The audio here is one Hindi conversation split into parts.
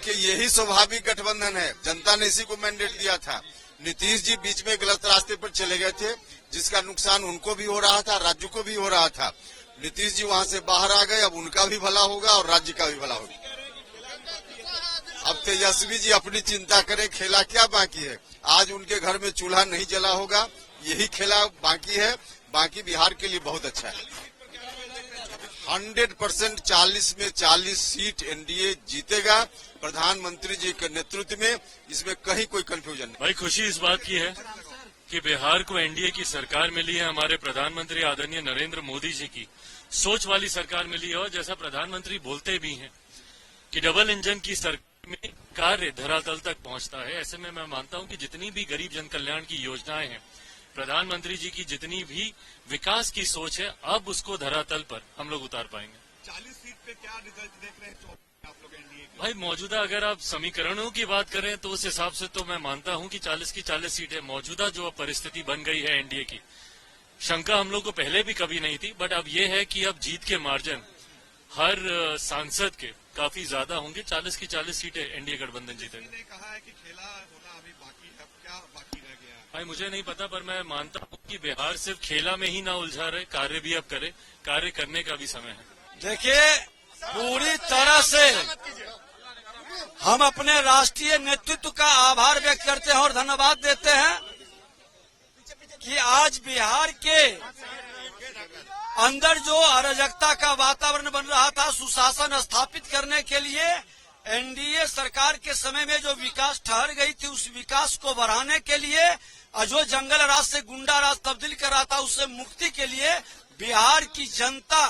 देखिए यही स्वाभाविक गठबंधन है, जनता ने इसी को मैंडेट दिया था। नीतीश जी बीच में गलत रास्ते पर चले गए थे, जिसका नुकसान उनको भी हो रहा था, राज्य को भी हो रहा था। नीतीश जी वहां से बाहर आ गए, अब उनका भी भला होगा और राज्य का भी भला होगा। अब तेजस्वी जी अपनी चिंता करें, खेला क्या बाकी है। आज उनके घर में चूल्हा नहीं जला होगा, यही खेला बाकी है। बाकी बिहार के लिए बहुत अच्छा है। 100% 40 में 40 सीट एनडीए जीतेगा प्रधानमंत्री जी के नेतृत्व में। इसमें कहीं कोई कंफ्यूजन नहीं। भाई खुशी इस बात की है कि बिहार को एनडीए की सरकार मिली है। हमारे प्रधानमंत्री आदरणीय नरेंद्र मोदी जी की सोच वाली सरकार मिली है। और जैसा प्रधानमंत्री बोलते भी हैं कि डबल इंजन की सरकार में कार्य धरातल तक पहुंचता है। ऐसे में मैं मानता हूं कि जितनी भी गरीब जन कल्याण की योजनाएं हैं, प्रधानमंत्री जी की जितनी भी विकास की सोच है, अब उसको धरातल पर हम लोग उतार पाएंगे। 40 सीट पे क्या रिजल्ट देख रहे हैं आप लोग एनडीए के? भाई मौजूदा अगर आप समीकरणों की बात करें तो उस हिसाब से तो मैं मानता हूं कि 40 की 40 सीटें मौजूदा जो परिस्थिति बन गई है एनडीए की, शंका हम लोग को पहले भी कभी नहीं थी। बट अब ये है कि अब जीत के मार्जिन हर सांसद के काफी ज्यादा होंगे। 40 की 40 सीटें एनडीए गठबंधन जीतेगा। ने कहा है कि खेला होना अभी बाकी है, अब क्या बाकी रह गया है? भाई मुझे नहीं पता, पर मैं मानता हूं कि बिहार सिर्फ खेला में ही ना उलझा रहे, कार्य भी अब करे। कार्य करने का भी समय है। देखिए, पूरी तरह से हम अपने राष्ट्रीय नेतृत्व का आभार व्यक्त करते हैं और धन्यवाद देते हैं कि आज बिहार के अंदर जो अराजकता का वातावरण बन रहा था, सुशासन स्थापित करने के लिए एनडीए सरकार के समय में जो विकास ठहर गई थी, उस विकास को बढ़ाने के लिए और जो जंगल राज से गुंडा राज तब्दील कर रहा था, उससे मुक्ति के लिए बिहार की जनता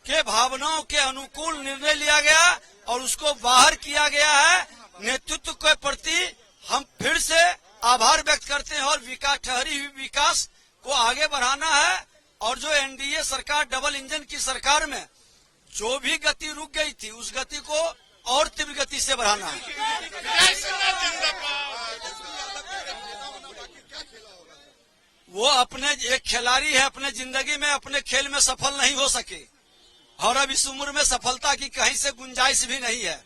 के भावनाओं के अनुकूल निर्णय लिया गया और उसको बाहर किया गया है। नेतृत्व के प्रति हम फिर से आभार व्यक्त करते हैं और विकास ठहरी हुई विकास को आगे बढ़ाना है। और जो एनडीए सरकार डबल इंजन की सरकार में जो भी गति रुक गई थी, उस गति को और तीव्र गति से बढ़ाना है। वो अपने एक खिलाड़ी है, अपने जिंदगी में अपने खेल में सफल नहीं हो सके और अब इस उम्र में सफलता की कहीं से गुंजाइश भी नहीं है।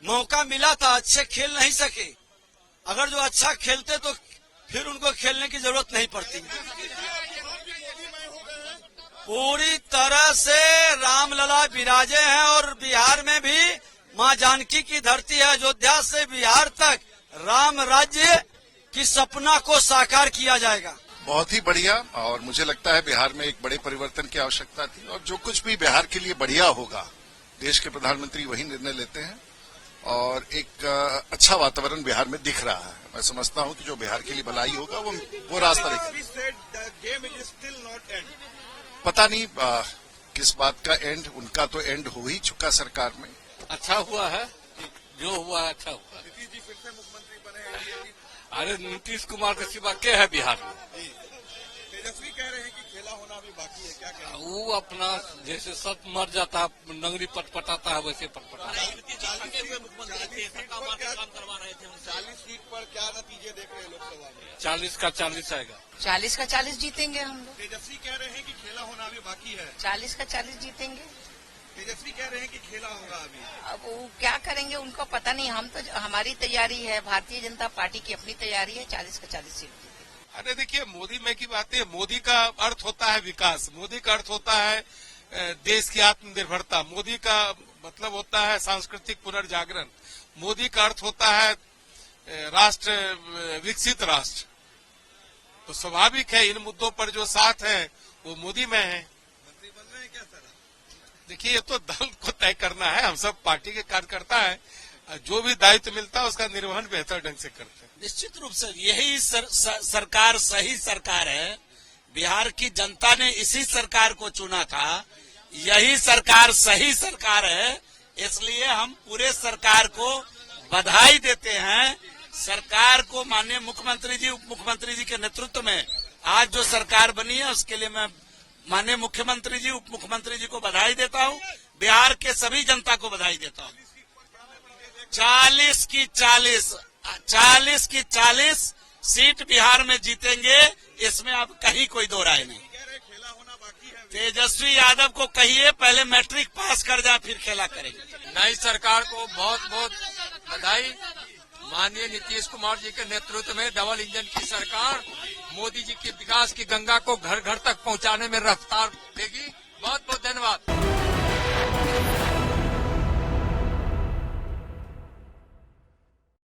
मौका मिला था, अच्छे खेल नहीं सके। अगर जो अच्छा खेलते तो फिर उनको खेलने की जरूरत नहीं पड़ती। पूरी तरह से रामलला विराजे हैं और बिहार में भी मां जानकी की धरती है। अयोध्या से बिहार तक राम राज्य की सपना को साकार किया जाएगा। बहुत ही बढ़िया। और मुझे लगता है बिहार में एक बड़े परिवर्तन की आवश्यकता थी और जो कुछ भी बिहार के लिए बढ़िया होगा, देश के प्रधानमंत्री वही निर्णय लेते हैं और एक अच्छा वातावरण बिहार में दिख रहा है। मैं समझता हूं कि जो बिहार के लिए भलाई होगा वो रास्ता पता नहीं किस बात का एंड। उनका तो एंड हो ही चुका सरकार में। अच्छा हुआ है, जो हुआ अच्छा हुआ। नीतीश जी फिर से मुख्यमंत्री बने। अरे नीतीश कुमार के सिवा के है बिहार में? तेजस्वी कह रहे हैं कि खेला होना अभी बाकी है, क्या कह रहे हैं? वो अपना जैसे सब मर जाता है, नगरी पटपटाता है, वैसे पटपटाता है। 40 सीट पर क्या नतीजे देख रहे हैं लोकसभा में? 40 का 40 आएगा। 40 का 40 जीतेंगे हम लोग। तेजस्वी कह रहे हैं कि खेला होना अभी बाकी है। 40 का 40 जीतेंगे। तेजस्वी कह रहे हैं कि खेला होगा अभी। अब वो क्या करेंगे उनको पता नहीं। हम तो हमारी तैयारी है, भारतीय जनता पार्टी की अपनी तैयारी है, 40 का 40 सीट। अरे देखिए, मोदी में की बात है। मोदी का अर्थ होता है विकास, मोदी का अर्थ होता है देश की आत्मनिर्भरता, मोदी का मतलब होता है सांस्कृतिक पुनर्जागरण, मोदी का अर्थ होता है राष्ट्र, विकसित राष्ट्र। तो स्वाभाविक है इन मुद्दों पर जो साथ है वो मोदी में है। मंत्री बन रहे हैं क्या सर? देखिए, ये तो दल को तय करना है। हम सब पार्टी के कार्यकर्ता है, जो भी दायित्व मिलता है उसका निर्वहन बेहतर ढंग से करते हैं। निश्चित रूप से यही सरकार सही सरकार है। बिहार की जनता ने इसी सरकार को चुना था। यही सरकार सही सरकार है। इसलिए हम पूरे सरकार को बधाई देते हैं। सरकार को माननीय मुख्यमंत्री जी, उप मुख्यमंत्री जी के नेतृत्व में आज जो सरकार बनी है, उसके लिए मैं माननीय मुख्यमंत्री जी, उप मुख्यमंत्री जी को बधाई देता हूं। बिहार के सभी जनता को बधाई देता हूं। 40 की 40 सीट बिहार में जीतेंगे, इसमें अब कहीं कोई दो राय नहीं। कह रहे खेला होना बाकी है तेजस्वी यादव को कहिए पहले मैट्रिक पास कर जाए फिर खेला करेंगे। नई सरकार को बहुत बहुत बधाई। माननीय नीतीश कुमार जी के नेतृत्व में डबल इंजन की सरकार मोदी जी के विकास की गंगा को घर घर तक पहुंचाने में रफ्तार देगी। बहुत बहुत धन्यवाद।